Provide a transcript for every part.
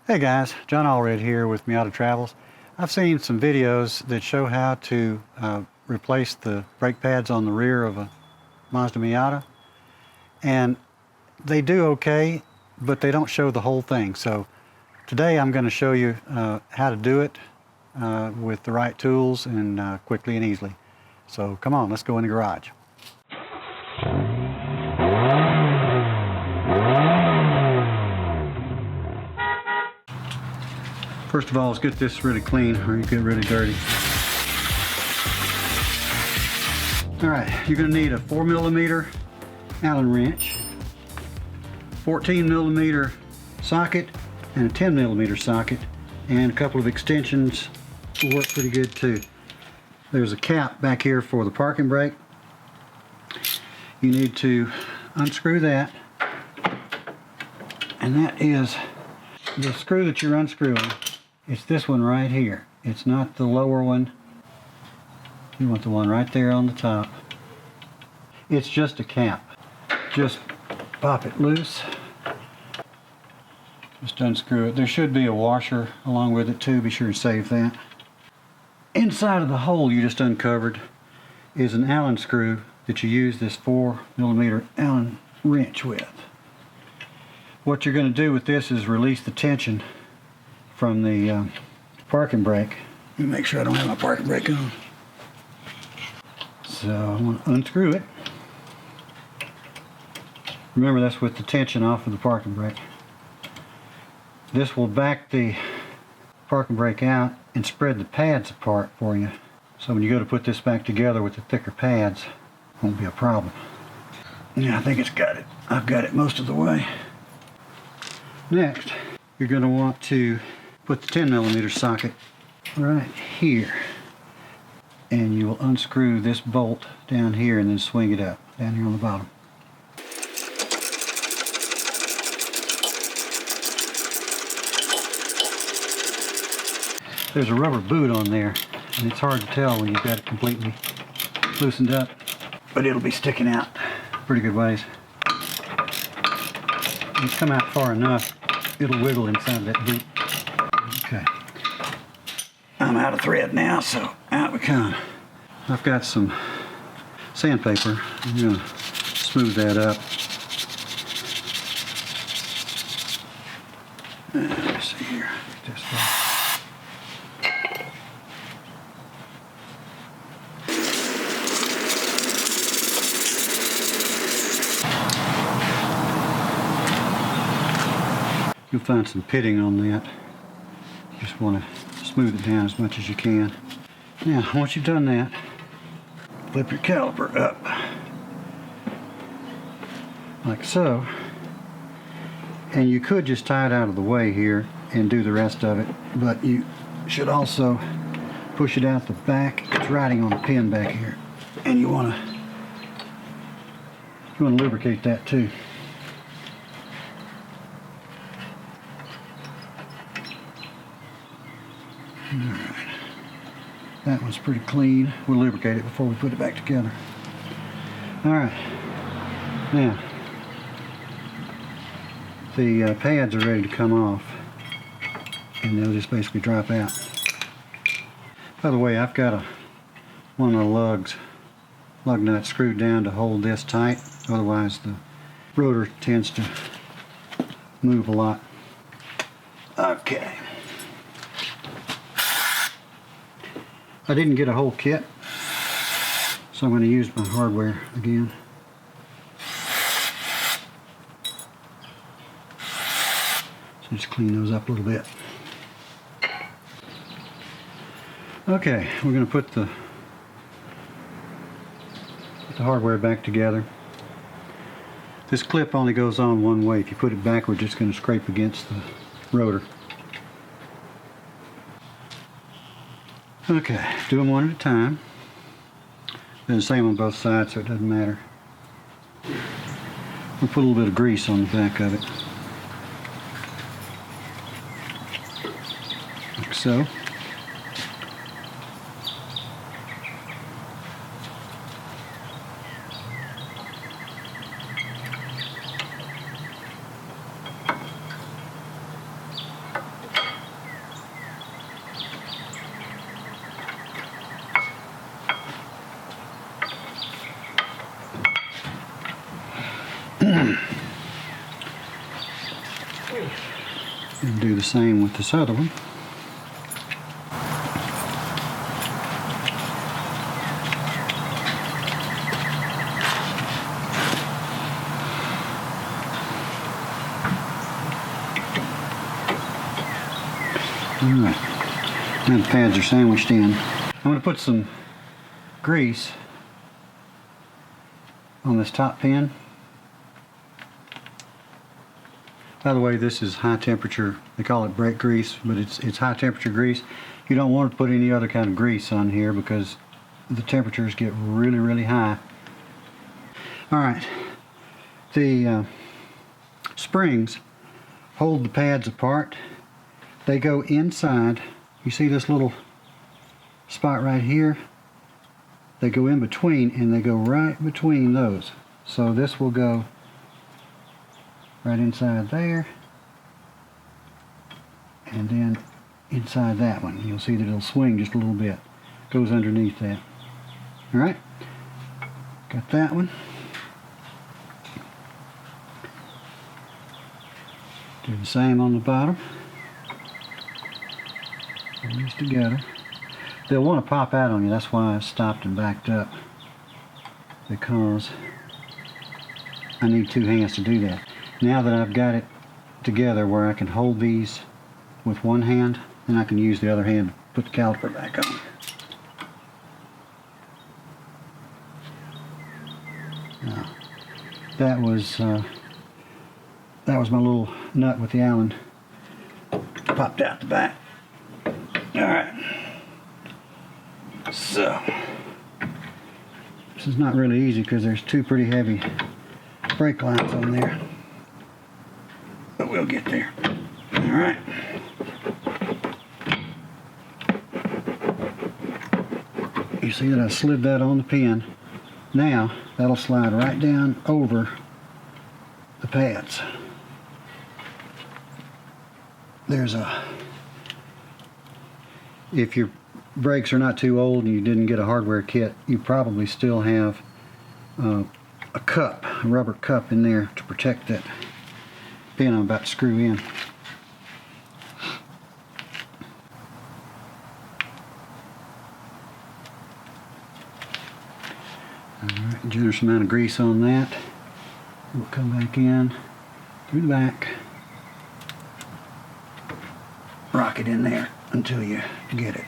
Hey guys, John Allred here with MiataTravels. I've seen some videos that show how to replace the brake pads on the rear of a Mazda Miata, and they do okay, but they don't show the whole thing. So today I'm going to show you how to do it with the right tools and quickly and easily. So come on, let's go in the garage. First of all, let's get this really clean or you get really dirty. Alright, you're going to need a 4mm Allen wrench, 14mm socket, and a 10mm socket, and a couple of extensions will work pretty good too. There's a cap back here for the parking brake. You need to unscrew that, and that is the screw that you're unscrewing. It's this one right here. It's not the lower one. You want the one right there on the top. It's just a cap. Just pop it loose. Just unscrew it. There should be a washer along with it too. Be sure to save that. Inside of the hole you just uncovered is an Allen screw that you use this 4mm Allen wrench with. What you're going to do with this is release the tension from the parking brake. Let me make sure I don't have my parking brake on. So I'm going to unscrew it. Remember, that's with the tension off of the parking brake. This will back the parking brake out and spread the pads apart for you. So when you go to put this back together with the thicker pads, it won't be a problem. Yeah, I think it's got it. I've got it most of the way. Next, you're going to want to put the 10mm socket right here, and you will unscrew this bolt down here and then swing it up down here on the bottom. There's a rubber boot on there, and it's hard to tell when you've got it completely loosened up, but it'll be sticking out pretty good ways. When you come out far enough, it'll wiggle inside that boot. Okay, I'm out of thread now, so out we come. I've got some sandpaper. I'm going to smooth that up. Let's see here. Get this way. You'll find some pitting on that. You just want to smooth it down as much as you can. Now, once you've done that, flip your caliper up, like so. And you could just tie it out of the way here and do the rest of it, but you should also push it out the back. It's riding on the pin back here, and you want to lubricate that too. Alright, that one's pretty clean. We'll lubricate it before we put it back together. Alright, now the pads are ready to come off, and they'll just basically drop out. By the way, I've got one of the lug nuts screwed down to hold this tight, otherwise the rotor tends to move a lot. Okay. I didn't get a whole kit, so I'm going to use my hardware again. So just clean those up a little bit. Okay, we're going to put the hardware back together. This clip only goes on one way. If you put it backwards, it's going to scrape against the rotor. Okay, do them one at a time. Do the same on both sides, so it doesn't matter. We'll put a little bit of grease on the back of it. Like so. And do the same with this other one. Alright, now the pads are sandwiched in. I'm going to put some grease on this top pin. By the way, this is high temperature. They call it brake grease, but it's high temperature grease. You don't want to put any other kind of grease on here because the temperatures get really, really high. Alright, the springs hold the pads apart. They go inside. You see this little spot right here? They go in between, and they go right between those. So this will go right inside there, and then inside that one. You'll see that it'll swing just a little bit. Goes underneath that. Alright, got that one. Do the same on the bottom. Put these together. They'll want to pop out on you. That's why I stopped and backed up, because I need two hands to do that. Now that I've got it together where I can hold these with one hand, then I can use the other hand to put the caliper back on. Now, that was my little nut with the Allen. Popped out the back. Alright, so this is not really easy because there's two pretty heavy brake lines on there, but we'll get there. Alright, you see that I slid that on the pin. Now that'll slide right down over the pads. There's a, if your brakes are not too old and you didn't get a hardware kit, you probably still have a cup, a rubber cup in there to protect that pin I'm about to screw in. Alright, generous amount of grease on that. We'll come back in through the back. Rock it in there until you get it.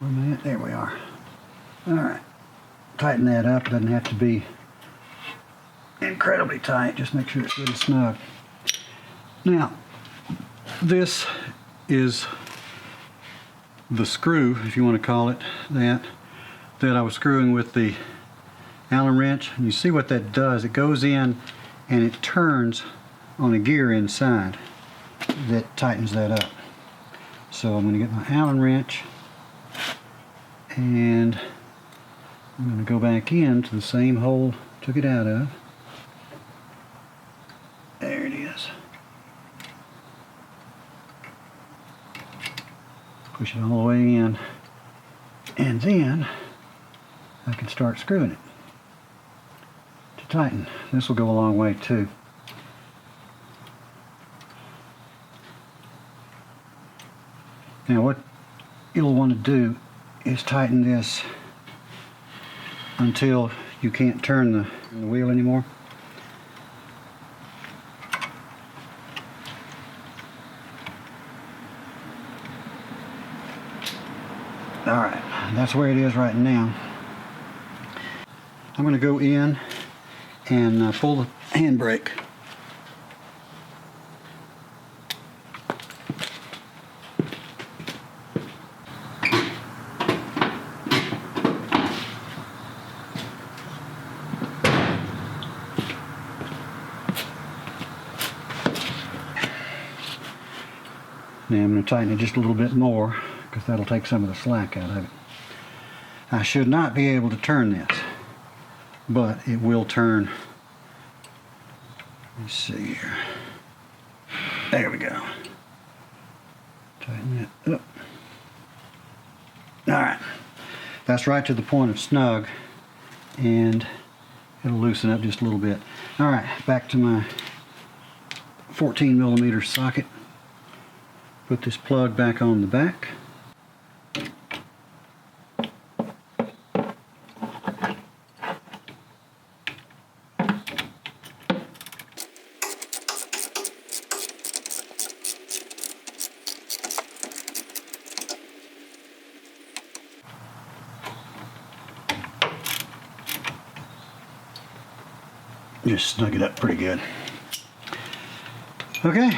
One minute, there we are. Alright, tighten that up. It doesn't have to be incredibly tight, just make sure it's good and snug. Now, this is the screw, if you want to call it that I was screwing with the Allen wrench. And you see what that does? It goes in and it turns on a gear inside that tightens that up. So I'm going to get my Allen wrench and I'm going to go back into the same hole took it out of. There it is. Push it all the way in, and then I can start screwing it to tighten. This will go a long way too. Now what you'll want to do is tighten this until you can't turn the wheel anymore. Alright, that's where it is right now. I'm going to go in and pull the handbrake. Now I'm going to tighten it just a little bit more because that'll take some of the slack out of it. I should not be able to turn this, but it will turn. Let's see here. There we go. Tighten it up. Alright. That's right to the point of snug, and it'll loosen up just a little bit. All right, back to my 14mm socket. Put this plug back on the back. Just snug it up pretty good. Okay.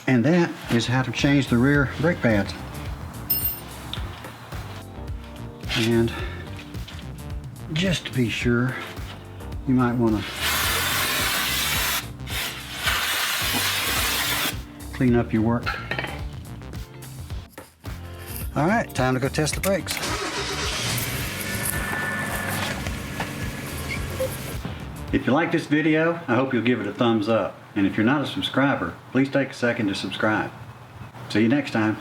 And that is how to change the rear brake pads. And just to be sure, you might want to clean up your work. All right, time to go test the brakes. If you like this video, I hope you'll give it a thumbs up. And if you're not a subscriber, please take a second to subscribe. See you next time.